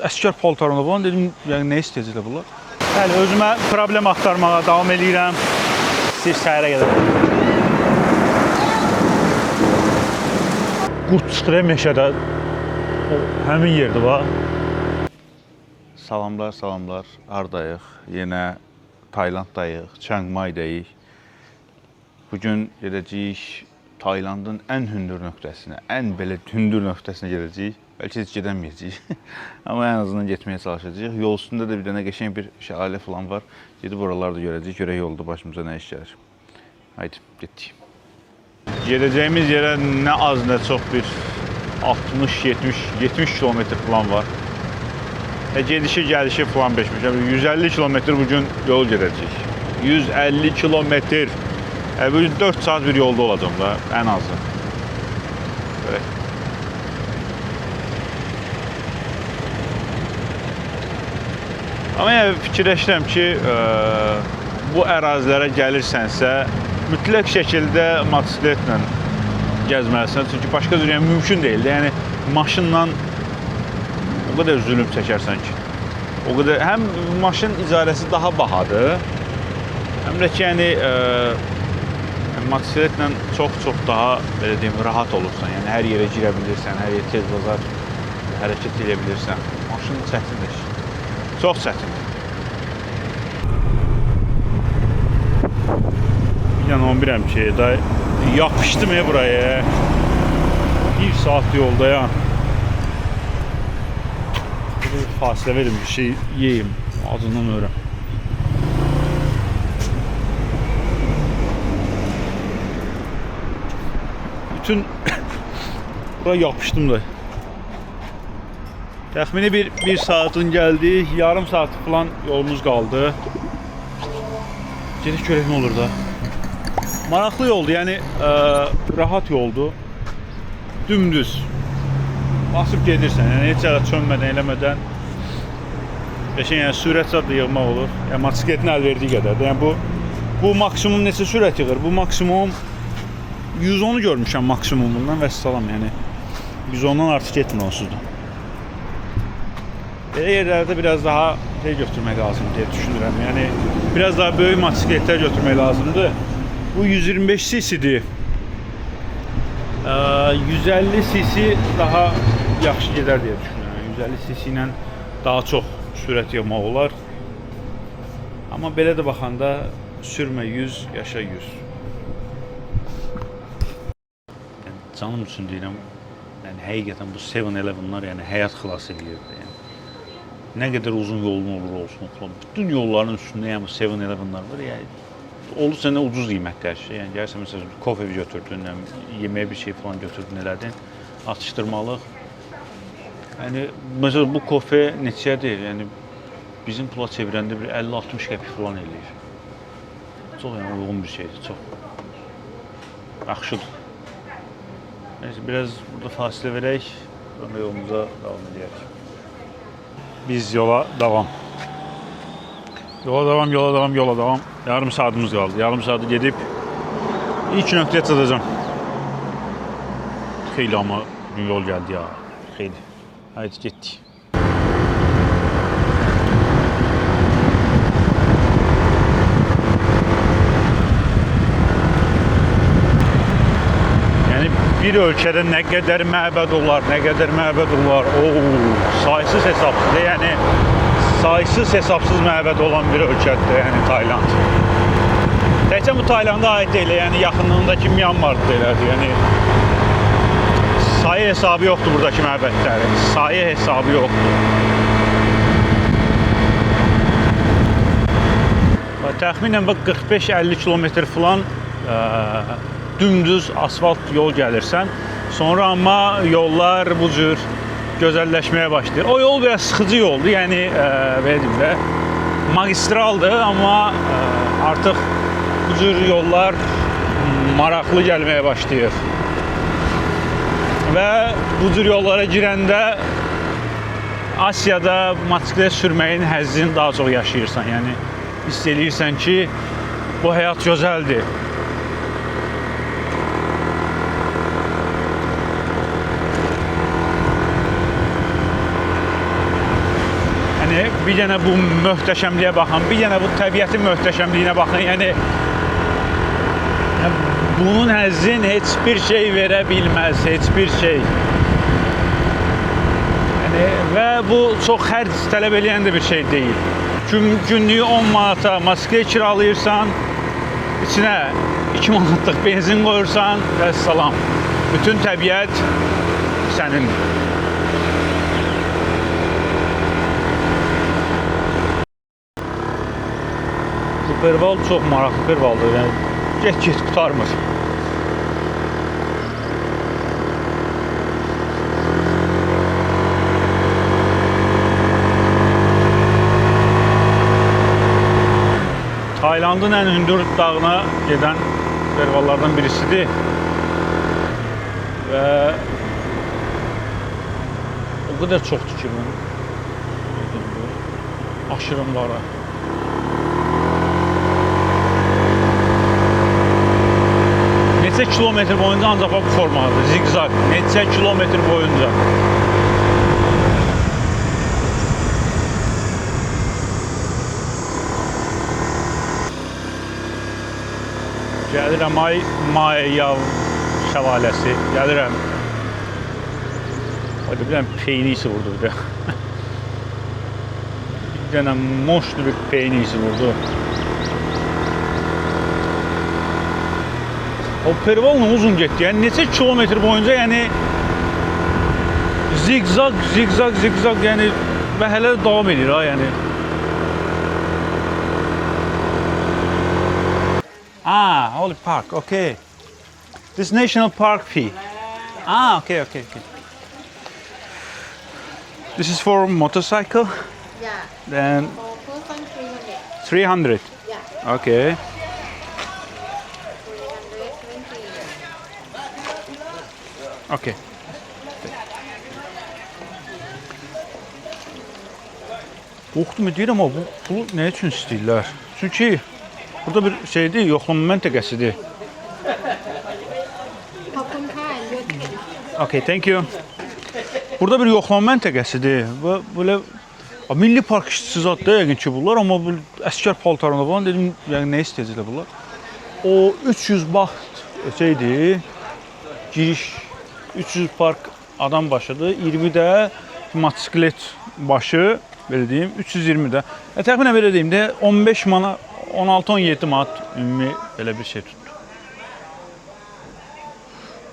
əskər paltarında falan dedim, yəni nə istəyəcəklər bunlar? Bəli, özümə problem axtarmağa davam edirəm. Siz səhərə qədər. Qurd çıxır meşədə. O həmin yerdə var. Salamlar, salamlar. Hardayıq? Yenə Taylanddayıq, Chiang Maidəyik. Bugün gedəcəyik Taylandın ən hündür nöqtəsinə, ən belə hündür nöqtəsinə gedəcəyik. Bəlkə heç gedəməyəcəyik. Amma ən azından getməyə çalışacağıq. Yol üstündə də bir dənə qəşəng bir şəlalə falan var. Gedib oraları da görəcəyik. Görək yolda başımıza nə iş gəlir. Haydi, getdik. Gedəcəyimiz yerə nə az, nə çox bir 60-70 kilometr falan var. Gedişi, gəlişi falan beşmiş. 150 kilometr bugün yol gedəcəyik. 150 kilometr. Bugün 4 saat bir yolda olacağım da, ən azı. Görək. Amma yəni fikirləşirəm ki, bu ərazilərə gəlirsənsə, mütləq şəkildə motosikletlə gəzməlisən. Çünki başqa cür mümkün deyildi. Yəni, maşınla o qədər zülüm çəkərsən ki. O qədər, həm maşın icarəsi daha bahadır, həm də ki, yəni, motosikletlə çox daha, belə deyim, rahat olursan. Yəni, hər yerə girə bilirsən, hər yer tez bazar hərəkət edə bilirsən. Maşın çətindir. Çox çətindir. 11'əm ki, da yapışdım buraya. 1 saat yoldayam. Bir fasilə verim, bir şey yeyim. Ağzından öyrəm. Bütün buraya yapışdım da. Təxmini bir saatin gəldik, yarım saat falan yolumuz qaldı. Gedək görək nə olur da. Maraqlı yoldu, yəni rahat yoldu. Dümdüz. Basıb gedirsən, yəni heç yerə çönmədən, eləmədən. Qəşəng, yəni sürət zad yığmaq olur. Yəni motosikletin əl verdiyi qədərdir. Yəni bu maksimum neçə sürət yığır? Bu maksimum 110'u görmüşəm maksimumundan və salam, yəni 110'dan artıq getmir onsuz da. Belə yerlərdə biraz daha şey götürmək lazım deyə düşünürəm. Yəni biraz daha böyük motosikletlər götürmək lazımdır. Bu 125 cc-dir. 150 cc daha yaxşı gedər deyə düşünürəm. 150 cc ilə daha çox sürət yığmaq olar. Amma belə də baxanda sürmə 100, yaşa 100. Yəni, canım üçün deyirəm, yəni həqiqətən bu 7-Eleven'lar yəni həyat xilas edir. Yəni, nə qədər uzun yolun olur olsun, bütün yolların üstündə yəni 7-Eleven'lar var. Yəni, olursa nə ucuz qiymətli hər şey. Yəni, gəlirsən, məsələn, kofe götürdün, yeməyə bir şey falan götürdün, elədin, atışdırmalıq. Yəni, məsələn, bu kofe neçədir? Yəni, bizim pula çevirəndə bir 50-60 qəpik falan eləyir. Çox yəni, uyğun bir şeydir, çox yaxşıdır. Neyse, biraz burada fasilə verək, sonra yolumuza davam edək. Biz yola davam. Yola davam. Yarım saatimiz kaldı. Yarım saati gedib ilk nöqtəyə çatacağım. Xeyli ama yol geldi ya. Xeyli. Haydi getdik. Yani bir ölkədə nə qədər məbəd olar, saysız hesapsız. Yani saysız hesapsız məbəd olan bir ölkədir, yəni Tayland. Təkcə bu Taylanda aid deyil, yəni yaxınlığındakı Myanmar'da elədir. Yəni sayı hesabı yoxdur buradakı məbədlərin. Sayı hesabı yoxdur. Təxminən 45-50 kilometr falan dümdüz asfalt yol gəlirsən. Sonra amma yollar bu cür gözəlləşməyə başlayır. O yol biraz sıxıcı yoldu, yəni belə deyim də, magistraldır, amma artıq bu cür yollar maraqlı gəlməyə başlayır. Və bu cür yollara girəndə Asiyada motosiklet sürməyin həzzini daha çox yaşayırsan. Yəni hiss edirsən ki, bu həyat gözəldir. Yəni bir dənə bu möhtəşəmliyə baxın, bir dənə bu təbiətin möhtəşəmliyinə baxın. Yəni bunun həzzin heç bir şey verə bilməz, heç bir şey. Yəni və bu çox xərc tələb edən də bir şey deyil. Günlüyü 10 manata Moskva kiralayırsan, içinə 2 manatlıq benzin qoyursan və salam. Bütün təbiət sənin. Bu perval çox maraqlı pervaldır. Yəni get qutarmır. Taylandın ən hündür dağına gedən pervallardan birisidir. Və o qədər çoxdur ki bunun. Aşırımları. Neçə kilometr boyunca ancaq bu formadır. Zigzag. Neçə kilometr boyunca. Gəlirəm Mayav şəlaləsi. Gəlirəm. Hadi bir dənə peynisi vurdu bir də. Bir dənə moşlu bir peynisi vurdu. O pervalla uzun getdi. Yəni neçə kilometr boyunca, yəni zigzag yəni və hələ davam edir ha, yəni. Holy Park, okay. This national park fee. Okay. This is for motorcycle? Yeah. Then For person 300. 300. Yeah. Okay. 320. Okay. Qorxdum deyirəm amma bu nə üçün istəyirlər? Çünki burada bir şeydir, yoxlama məntəqəsidir. Okay, thank you. Burada bir yoxlama məntəqəsidir və belə milli park işçisi zad da yəqin ki bunlar, amma bu əskər paltarında falan dedim, yəni nə istəyəcəklər bunlar? O 300 baht şeydir, giriş 300 park adam başıdır, 20 də motosiklet başı, belə deyim, 320 də. Təxminən belə deyim də 15 manat, 16-17 manat ümumi belə bir şey tutdu.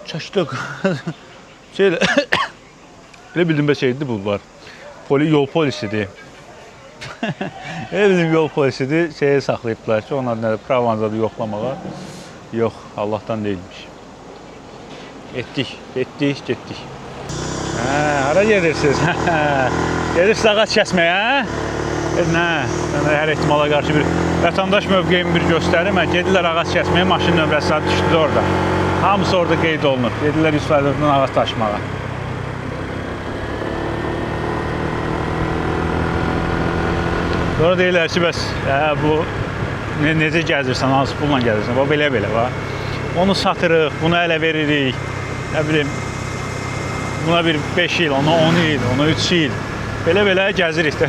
Çəşdə şeylə elə bildim bə şeydir bunlar. Yol polisidir. Elə bildim yol polisidir, şeyə saxlayıblar ki, onlar nədir, Pravanzadı yoxlamağa. Yox, Allahdan deyilmiş. Getdik. Hara gedirsiniz? Gedirsiniz ağac kəsməyə? Nə? Hər ehtimala qarşı bir vətəndaş mövqeyimi bir göstərim. Gedirlər ağac kəsməyə, maşın nömrəsi düşdü orada. Hamısı orada qeyd olunur. Gedirlər 100%'dan ağac daşımağa. Sonra deyirlər ki, bəs bu necə gəzirsən, hansı pulla gəzirsən, bu belə var. Onu satırıq, bunu ələ veririk, nə bilim, buna bir 5 il, ona 10 il, ona 3 il. Belə gəzirik də.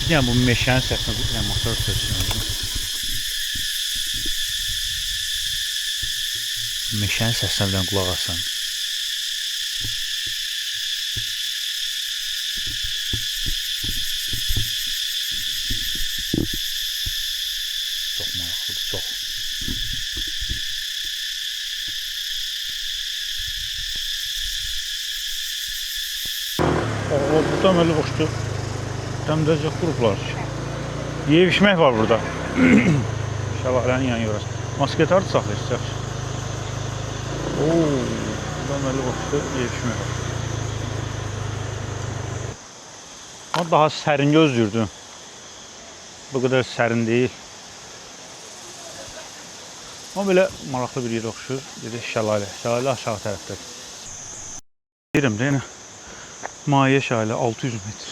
Yəni bu meşənin səsini, bir dənə motor səsini. Meşənin səsinə bir dənə qulaq asan. Çox maraqlıdır, çox. Burada məli boşdur. Təmizəcək qurublar. Yeyib içmək var burada. Şəlalənin yan yorası. Masket harada saxlayacaq? Burada məli boşdur, yeyib içmək var. Ama daha sərin gözlürdü. Bu qədər sərin deyil. Ama belə maraqlı bir yer oxşur. Dedik şəlalə. Şəlalə aşağı tərəfdədir. Deyirəm də, yəni Maye şəlalə 600 metr.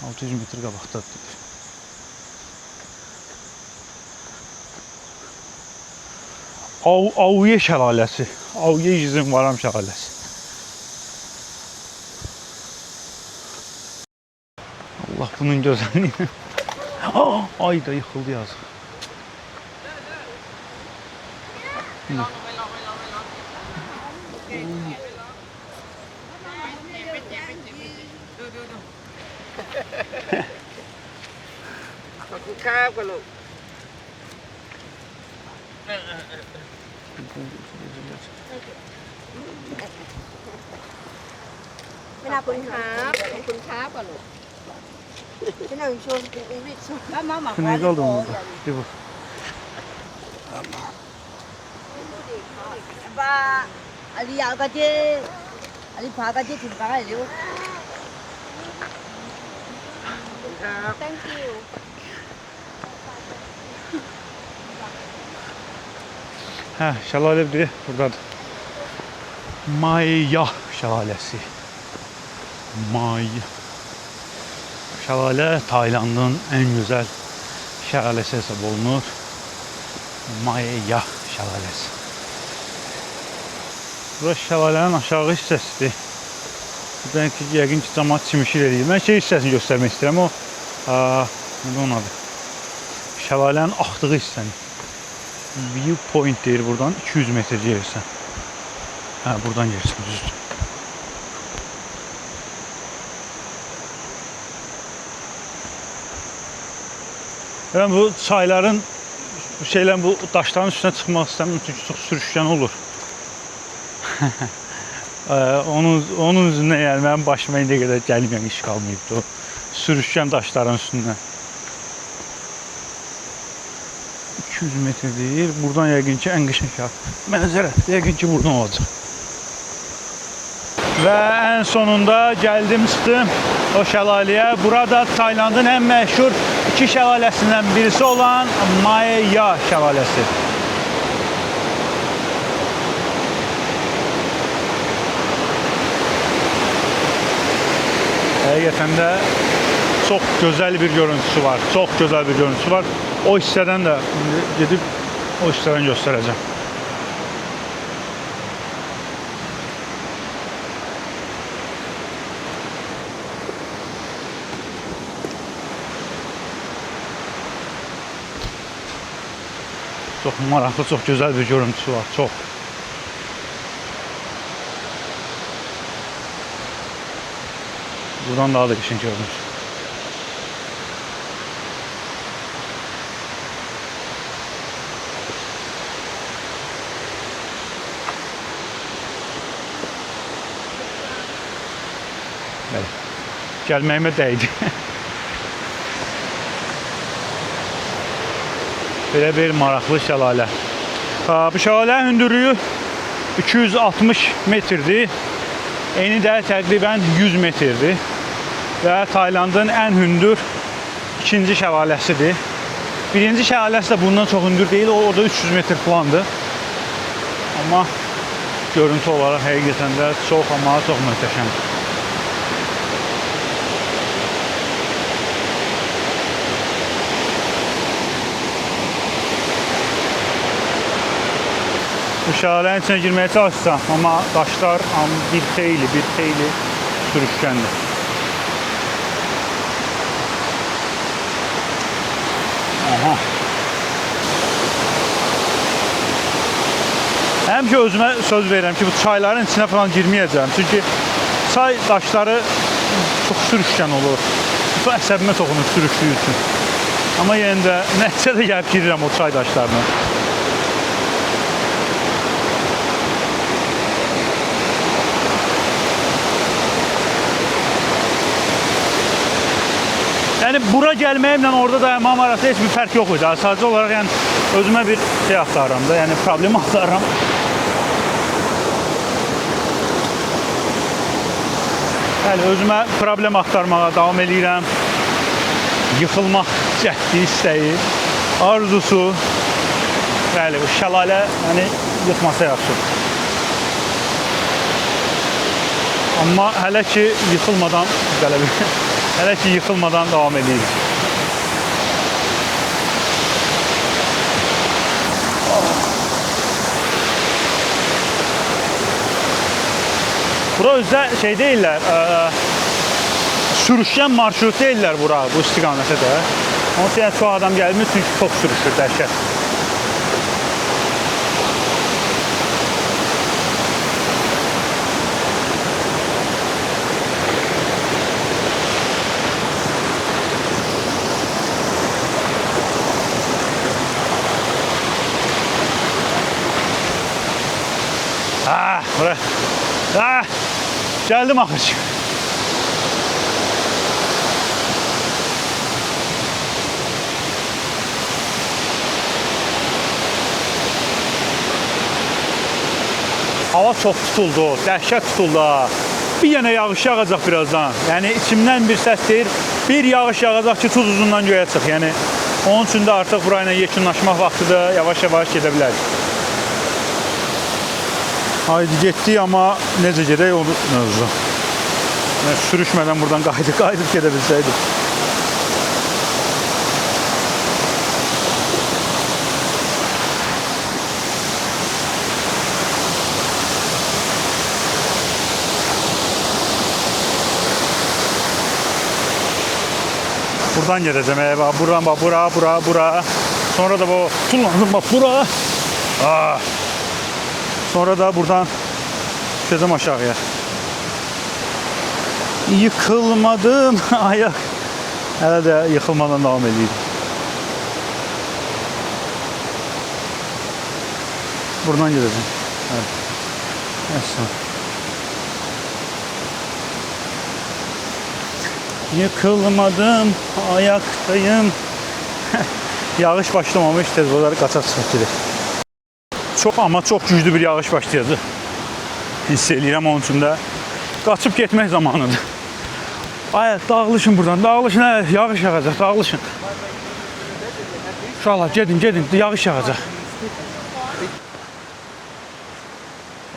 600 metr qabaqdadır. Auye şəlaləsi. Auye Yüzüm Varam şəlaləsi. Bax bunun gözəlliyi. Ay da yıxıldı yazıq. Cái nào cũng khá, cũng khá quả lục. Cái nào cho cũng bị sụt. Má mà Bu ne qaldı burada? Bir bax. Ba, Ali al cái chứ, Ali phá cái chứ thì phá cái liu. Thank you. Hə, şəlalə bir buradadır. Maya şəlaləsi. Maya. Şəlalə Taylandın ən gözəl şəlaləsi hesab olunur. Maya şəlaləsi. Burası şəlalənin aşağı hissəsidir. Buradan ki, yəqin ki, cəmaət çimişir edir. Mən şey hissəsini göstərmək istəyirəm. O, nədir onun adı? Şəlalənin axdığı hissəni. Viewpoint deyir buradan 200 metr yersən. Hə, buradan yersən düzdür. Yəni bu çayların bu daşların üstünə çıxmaq istəmirəm çünki çox sürüşkən olur. onun üzündən yəni mənim başıma indiyə qədər gəlməyən iş qalmayıbdı o sürüşkən daşların üstündən. 200 metr deyir. Buradan yəqin ki, ən qəşəng mənzərə yəqin ki, buradan olacaq. Və ən sonunda gəldim, çıxdım o şəlaləyə. Burada Taylandın ən məşhur iki şəlaləsindən birisi olan Maya şəlaləsi. Həqiqətən də çox gözəl bir görüntüsü var. Çox gözəl bir görüntüsü var. O hissədən də gedib o hissədən göstərəcəm. Çox maraqlı, çox gözəl bir görüntüsü var. Çox. Buradan daha da qəşəng görünür. Gəlməyimə dəydi. Belə bir maraqlı şəlalə. Bu şəlalənin hündürlüyü 260 metrdir. Eni də təqribən 100 metrdir. Və Taylandın ən hündür ikinci şəlaləsidir. Birinci şəlaləsi də bundan çox hündür deyil. O da 300 metr falandır. Amma görüntü olaraq həqiqətən də çox möhtəşəmdir. Bu şəlalənin içine girməyə çalışsam, amma daşlar bir xeyli sürüşkəndir. Aha. Həmişə özümə söz verirəm ki, bu çayların içine falan girməyəcəm. Çünki çay daşları çox sürüşkən olur. Bu əsəbimə toxunur sürüşdüyü üçün. Amma yenə də nəticədə gəlib girirəm o çay daşlarına. Yəni bura gəlməyimlə orada dayanmam arasında heç bir fərq yox idi. Sadəcə olaraq yəni özümə bir şey axtarıram da, yəni problem axtarıram. Bəli, özümə problem axtarmağa davam edirəm. Yıxılmaq cəhdi, istəyi, arzusu. Bəli, bu şəlalə yəni yıxmasa yaxşıdır. Amma hələ ki yıxılmadan Hələ ki yıxılmadan davam edirik. Bura özdə şey deyirlər, sürüşkən marşrut deyirlər bura, bu istiqamətə də. Onsuz yəni çox adam gəlmir, çünki çox sürüşür, dəhşət. Bura. Gəldim axır ki. Hava çox tutuldu, dəhşət tutuldu. Bir yenə yağış yağacaq birazdan. Yəni içimdən bir səs deyir, bir yağış yağacaq ki, tuz uzundan göyə çıx. Yəni onun üçün də artıq burayla yekunlaşmaq vaxtıdır, yavaş-yavaş gedə bilərik. Haydi getdik, amma necə gedək olur mövzu. Yəni, sürüşmədən buradan qayıdıb gedə bilsəydik. Buradan gedəcəm, bax, buradan bax, bura. Sonra da bu tullandım, bax, bura. Sonra da buradan düşəcəm aşağıya. Yıkılmadım ayak. Hələ də yıkılmadan devam edeyim. Buradan gedəcəm. Evet. Neyse. Yıkılmadım, ayaktayım. Yağış başlamamış, tez olarak qaçaq çıxıb gedir. Çox güclü bir yağış başlayacaq. Hiss eləyirəm, onun üçün də qaçıb getmək zamanıdır. Ay, dağılışın buradan, dağılışın, yağış yağacaq, dağılışın. Uşaqlar, gedin, yağış yağacaq.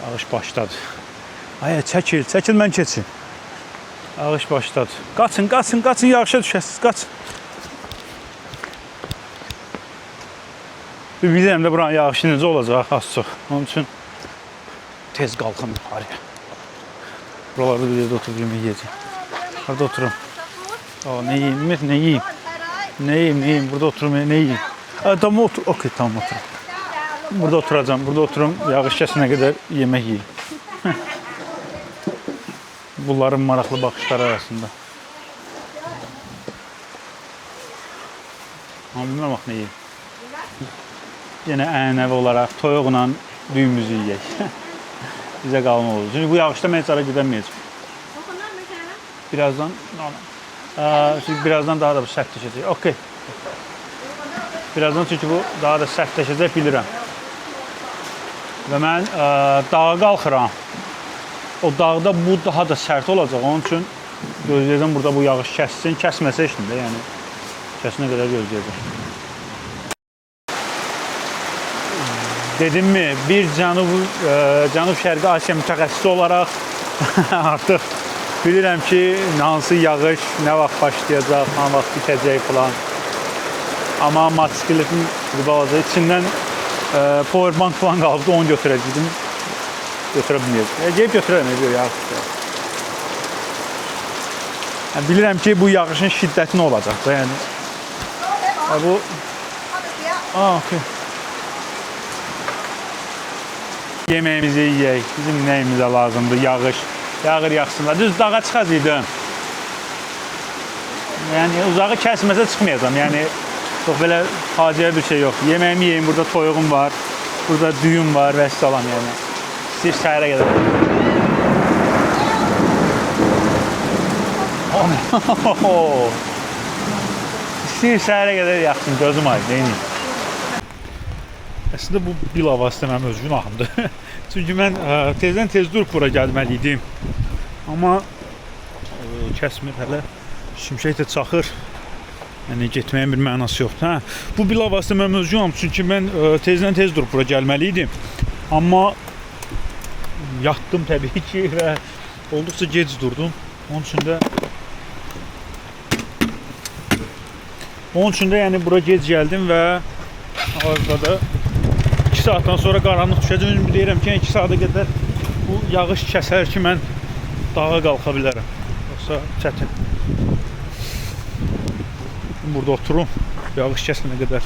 Yağış başladı. Ay, çəkil, mən keçin. Yağış başladı. Qaçın, yağışa düşəsiniz, qaçın. Bilirəm də buranın yağışı necə olacaq, az çox. Onun üçün tez qalxım yuxarıya. Buralarda bir yerdə oturub yemək yiyəcəm. Burada oturum. Ne yiyeyim? Burada oturum, ne yiyeyim? Tamam otur. Okey, tamam oturum. Burada oturacağım, burada oturum. Yağış kəsinə qədər yemək yiyeyim. Bunların maraqlı baxışları arasında. Amma bilməm bax, ne yiyeyim? Yenə ənəvi olaraq toyuqla düyümüzü yiyək. Bizə qalma olur. Çünki bu yağışda mən heç ara gedəməyəcəm. Birazdan daha da bu sərtləşəcək. Okey. Birazdan çünki bu daha da sərtləşəcək, bilirəm. Və mən dağa qalxıram. O dağda bu daha da sərt olacaq. Onun üçün gözləyəcəm burada bu yağış kəssin. Kəsməsə işində, yəni kəsinə qədər gözləyəcəm. Dedim mi, bir Cənub-Şərqi Asiya mütəxəssisi olaraq artıq bilirəm ki, hansı yağış, nə vaxt başlayacaq, hansı vaxt bitəcək falan. Amma motosikletin olacaq. İçindən powerbank falan qalıbdı, onu götürəcəkdim. Götürə bilməyəcəm. Gəlib götürərəm, ediyor yağış. Bilirəm ki, bu yağışın şiddəti nə olacaq da, yəni. Bu... Okey. Yeməyimizi yiyək, bizim nəyimizə lazımdır, yağış. Yağır yaxsınlar. Düz dağa çıxacaqdım. Yəni uzağı kəsməsə çıxmayacam. Yəni çox belə faciə bir şey yox. Yeməyimi yeyim, burada toyuğum var, burada düyüm var və salam yəni. İstəyir səhərə qədər. İstəyir səhərə qədər yaxsın, gözüm ayı, deyiniyim. Əslində bu bilavasitə mənim öz günahımdır. Çünki mən tezdən tez durub bura gəlməliydim. Amma kəsmir hələ. Şimşək də çaxır. Yəni getməyin bir mənası yoxdur. Bu bilavasitə mənim öz günahım. Çünki mən tezdən tez durub bura gəlməliydim. Amma yatdım təbii ki və olduqca gec durdum. Onun üçün də yəni bura gec gəldim və ağızda da 2 saatdan sonra qaranlıq düşəcək. Deyirəm ki, 2 saata qədər bu yağış kəsər ki, mən dağa qalxa bilərəm. yoxsa çətin. Burada oturum, yağış kəsənə qədər.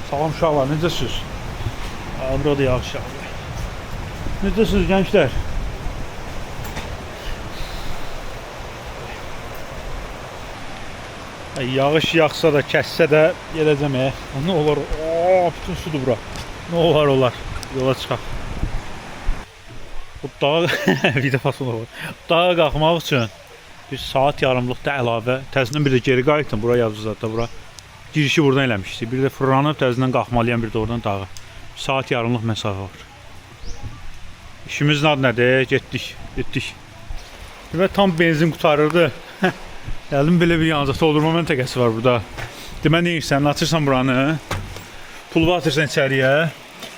Salam uşaqlar, necəsiniz? Burada yağış yağır. Necəsiniz gənclər? Yağış yağsa da, kəssə də gedəcəm. Nə olar? Bütün sudur bura. Nə olar? Yola çıxaq. Bu dağa bir dəfə sonra var. Dağa qalxmaq üçün bir saat yarımlıq da əlavə. Təzədən bir də geri qayıtdım. Bura yazdı zaten bura. Girişi buradan eləmişdik. Bir də fırlanıb təzədən qalxmalıyam, bir də oradan dağa. Bir saat yarımlıq məsafə var. İşimizin adı nədir? Getdik. Və tam benzin qutarırdı. Gəldim, belə bir yanacaq doldurma məntəqəsi var burada. Demə nə edirsən? Açırsan buranı. Pulu atırsan içəriyə.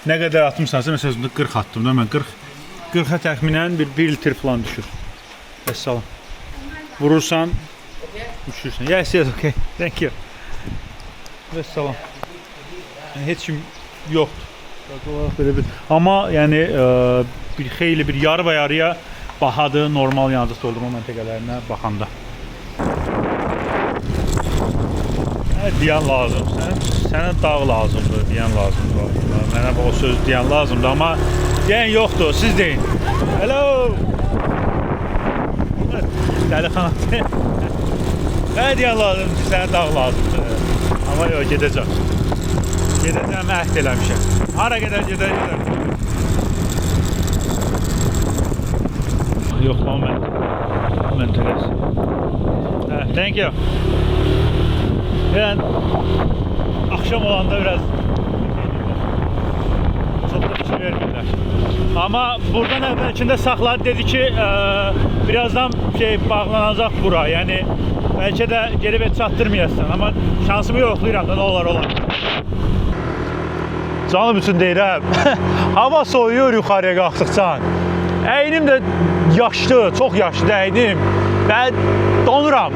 Nə qədər atmışsansa, məsələn 40 attım da mən 40'a təxminən 1 litr falan düşür. Vəssalam. Vurursan düşürsən. Yes, okay. Thank you. Vəssalam. Yəni, heç kim yoxdur. Belə bir. Amma yəni bir xeyli bir yarı və yarıya bahadır normal yanacaq doldurma məntəqələrinə baxanda. Diyan lazım. Sənə dağ lazımdır, diyan lazımdır. Mənə o söz diyan lazımdır, amma deyən yoxdur, siz deyin. Hello! Dəlixana. Mənə diyan lazımdır, sənə dağ lazımdır. Amma yox, gedəcəm. Gedəcəm, əhd eləmişəm. Hara gedər. Yoxlama məntəqəsi. Thank you. Yani akşam olanda biraz çok da fikir vermirlər. Ama buradan əvvəlkində saxladı, dedi ki birazdan bağlanacaq bura. Yani belki de geri bet çatdırmayasın. Ama şansımı yoxlayıram da, ne olar. Canım üçün deyirəm. Hava soyuyur yuxarıya qalxdıqca. Əynim də yaşlı, çox yaşlı əynim. Ben donuram.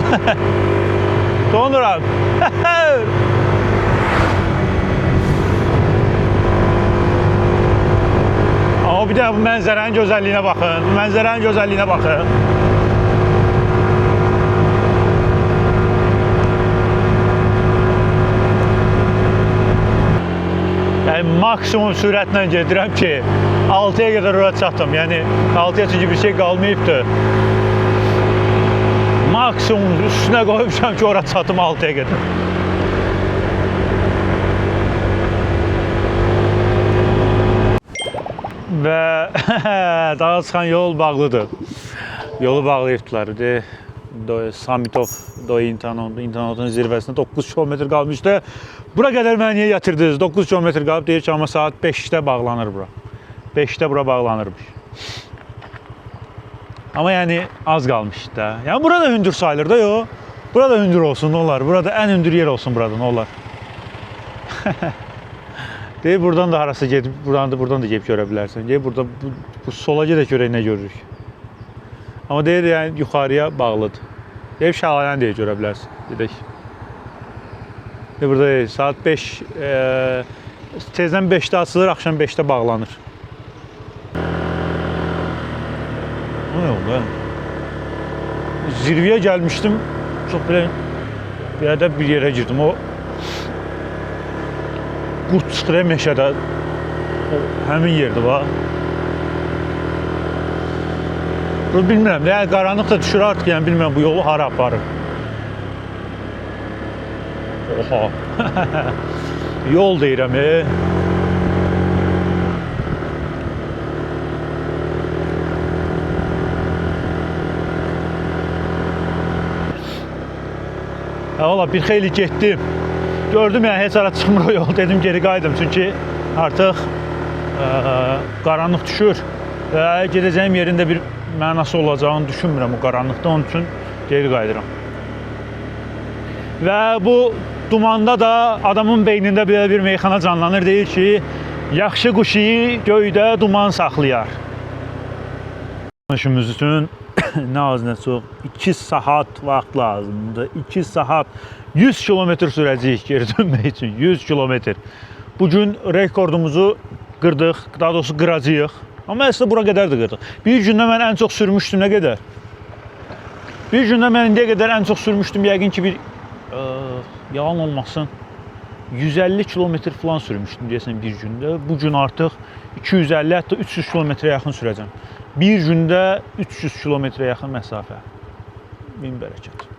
Donuram. Ama bir de bu mənzərənin gözəlliyinə baxın. Yəni maksimum sürətlə gedirəm ki 6'ya qədər ora çatdım. Yəni 6'ya çünki bir şey qalmayıbdı. Maksimum üstüne koymuşam ki oraya çatım 6'ya kadar. Ve dağa çıxan yol bağlıdır. Yolu bağlayıbdılar. Summit of İnternatonun zirvəsində 9 kilometr qalmışdı. Bura qədər məni niyə gətirdiniz? 9 kilometr qalıb, deyir ki, amma saat 5'də bağlanır bura. 5'də bura bağlanırmış. Ama yani az kalmış da. Yani burada hündür sayılır da yok. Burada hündür olsun, ne olar? Burada en hündür yer olsun burada, ne olar? Deyir, buradan da harası gedib, buradan da gedib görə bilərsən. Deyir, burada bu sola gedək görək nə görürük. Amma deyir, yəni yuxarıya bağlıdır. Deyir, Şalayan deyə görə bilərsən. Gedək. Deyir, burada deyir, saat 5, tezdən 5'də açılır, axşam 5'də bağlanır. Ne oldu ha? Zirveye gelmiştim. Çok böyle bir yere girdim. O qurd çıxır meşədə. O həmin yerdə var. Bu bilmirəm. Yəni qaranlıq da düşür artıq, yəni bilmirəm bu yolu hara aparır. Oha. Yol deyirəm. Valla bir xeyli getdim. Gördüm yani heç ara çıxmır o yol. Dedim geri qayıdım çünki artıq qaranlıq düşür. Və gedəcəyim yerində bir mənası olacağını düşünmürəm o qaranlıqda. Onun üçün geri qayıdıram. Və bu dumanda da adamın beynində belə bir meyxana canlanır. Deyir ki, yaxşı quş iyi göydə duman saxlayar. İşimiz üçün nə az nə çox 2 saat vaxt lazımdır. 2 saat 100 kilometr sürəcəyik geri dönmək üçün. 100 kilometr. Bu gün rekordumuzu qırdıq, daha doğrusu qıracağıq. Amma əslində bura qədər də qırdıq. Bir gündə mən ən çox sürmüşdüm nə qədər? Bir gündə mən indiyə qədər ən çox sürmüşdüm yəqin ki yalan olmasın 150 kilometr falan sürmüşdüm deyəsən bir gündə. Bu gün artıq 250 hətta 300 kilometrə yaxın sürəcəm. Bir gündə 300 kilometrə yaxın məsafə. Min bərəkət.